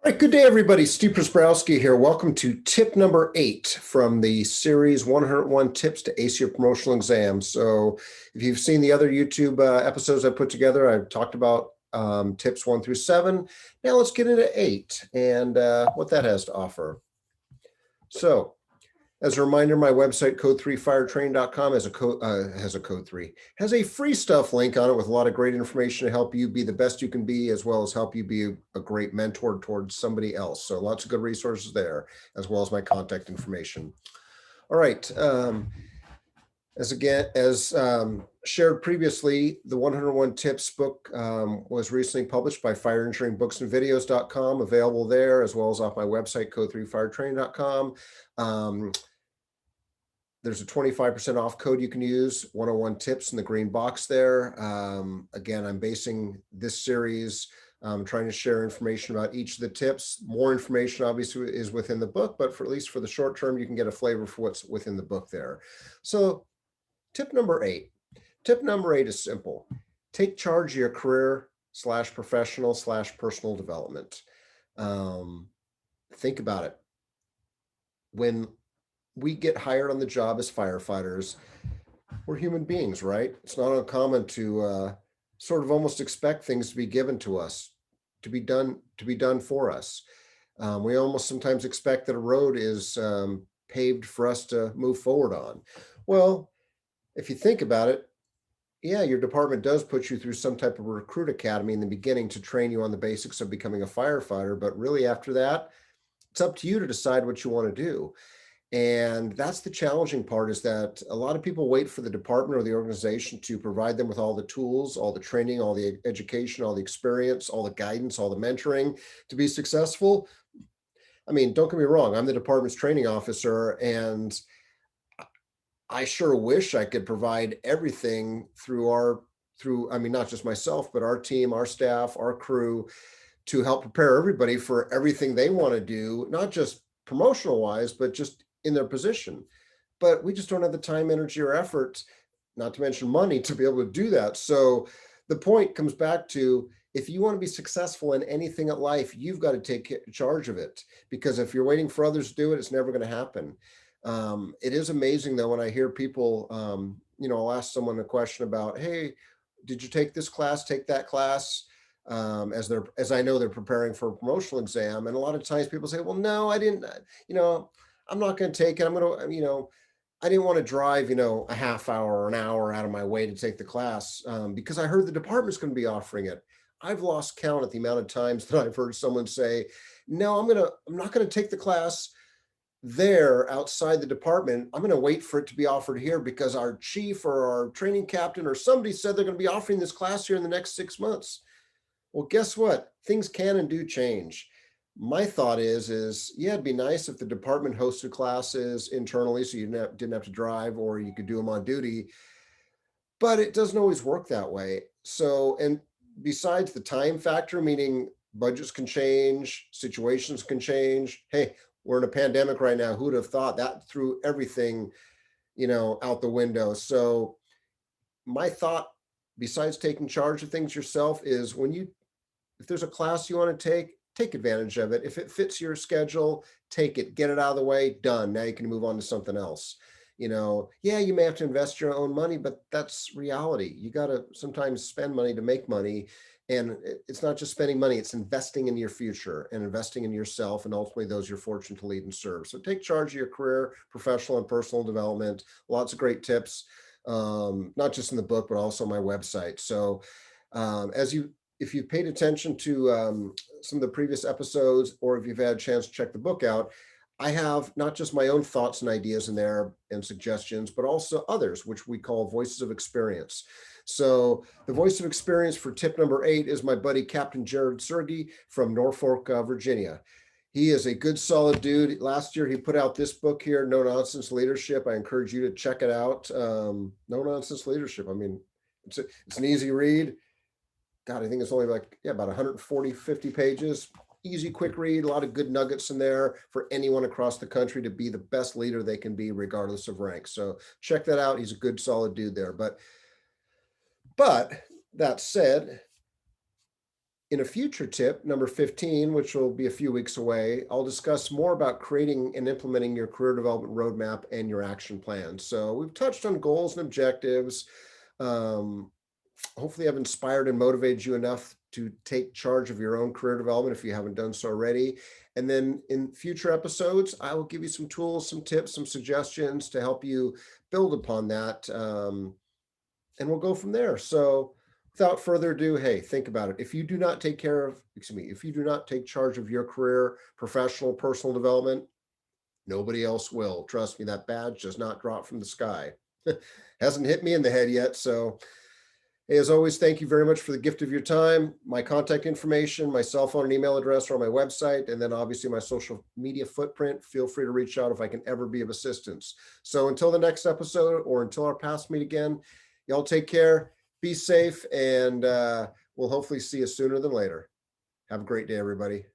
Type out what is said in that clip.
All right, good day, everybody. Steve Prasbrowski here. Welcome to tip number 8 from the series 101 Tips to Ace Your Promotional Exam. So if you've seen the other YouTube episodes I put together, I've talked about tips 1 through 7. Now let's get into 8 and what that has to offer. So as a reminder, my website, code3firetrain.com, has a free stuff link on it with a lot of great information to help you be the best you can be, as well as help you be a great mentor towards somebody else. So lots of good resources there, as well as my contact information. All right. As shared previously, the 101 Tips book was recently published by fireengineeringbooksandvideos.com, available there, as well as off my website, code3firetrain.com. There's a 25% off code you can use, 101 Tips in the green box there. Again, I'm basing this series, trying to share information about each of the tips. More information obviously is within the book, but for at least for the short term, you can get a flavor for what's within the book there. So tip number 8. Tip number 8 is simple. Take charge of your career / professional / personal development. Think about it. When we get hired on the job as firefighters, we're human beings, right? It's not uncommon to sort of almost expect things to be given to us, to be done for us. We almost sometimes expect that a road is paved for us to move forward on. Well, if you think about it, yeah, your department does put you through some type of recruit academy in the beginning to train you on the basics of becoming a firefighter. But really after that, it's up to you to decide what you want to do. And that's the challenging part, is that a lot of people wait for the department or the organization to provide them with all the tools, all the training, all the education, all the experience, all the guidance, all the mentoring to be successful. I mean, don't get me wrong, I'm the department's training officer, and I sure wish I could provide everything I mean, not just myself, but our team, our staff, our crew, to help prepare everybody for everything they want to do, not just promotional wise, but just in their position. But we just don't have the time, energy, or effort, not to mention money, to be able to do that. So the point comes back to, if you want to be successful in anything at life, you've got to take charge of it, because if you're waiting for others to do it, it's never going to happen. It is amazing though, when I hear people, I'll ask someone a question about, hey, did you take this class, take that class? As I know they're preparing for a promotional exam. And a lot of times people say, well, no, I didn't, I'm not going to take it. I didn't want to drive, a half hour or an hour out of my way to take the class because I heard the department's going to be offering it. I've lost count at the amount of times that I've heard someone say, no, I'm not going to take the class there outside the department. I'm going to wait for it to be offered here because our chief or our training captain or somebody said they're going to be offering this class here in the next 6 months. Well, guess what? Things can and do change. My thought is yeah, it'd be nice if the department hosted classes internally so you didn't have to drive, or you could do them on duty, but it doesn't always work that way. So, and besides the time factor, meaning budgets can change, situations can change. Hey, we're in a pandemic right now. Who'd have thought that? Threw everything, out the window. So my thought, besides taking charge of things yourself, is if there's a class you want to take advantage of it. If it fits your schedule, take it, get it out of the way, done. Now you can move on to something else. Yeah, you may have to invest your own money, but that's reality. You got to sometimes spend money to make money. And it's not just spending money, it's investing in your future and investing in yourself, and ultimately those you're fortunate to lead and serve. So take charge of your career, professional and personal development. Lots of great tips, not just in the book, but also my website. So if you've paid attention to some of the previous episodes, or if you've had a chance to check the book out, I have not just my own thoughts and ideas in there and suggestions, but also others, which we call voices of experience. So the voice of experience for tip number 8 is my buddy, Captain Jared Sergey from Norfolk, Virginia. He is a good, solid dude. Last year, he put out this book here, No Nonsense Leadership. I encourage you to check it out. No Nonsense Leadership. I mean, it's an easy read. God, I think it's only about 140, 50 pages. Easy, quick read, a lot of good nuggets in there for anyone across the country to be the best leader they can be, regardless of rank. So check that out. He's a good, solid dude there. But that said, In a future tip, number 15, which will be a few weeks away, I'll discuss more about creating and implementing your career development roadmap and your action plan. So we've touched on goals and objectives. Um, Hopefully I've inspired and motivated you enough to take charge of your own career development if you haven't done so already. And then in future episodes, I will give you some tools, some tips, some suggestions to help you build upon that. And we'll go from there. So without further ado, hey, think about it. If you do not take care of, excuse me, if you do not take charge of your career, professional, personal development, nobody else will. Trust me, that badge does not drop from the sky. Hasn't hit me in the head yet. So hey, as always, thank you very much for the gift of your time. My contact information, my cell phone and email address are on my website, and then obviously my social media footprint. Feel free to reach out if I can ever be of assistance. So until the next episode or until our past meet again, y'all take care, be safe, and we'll hopefully see you sooner than later. Have a great day, everybody.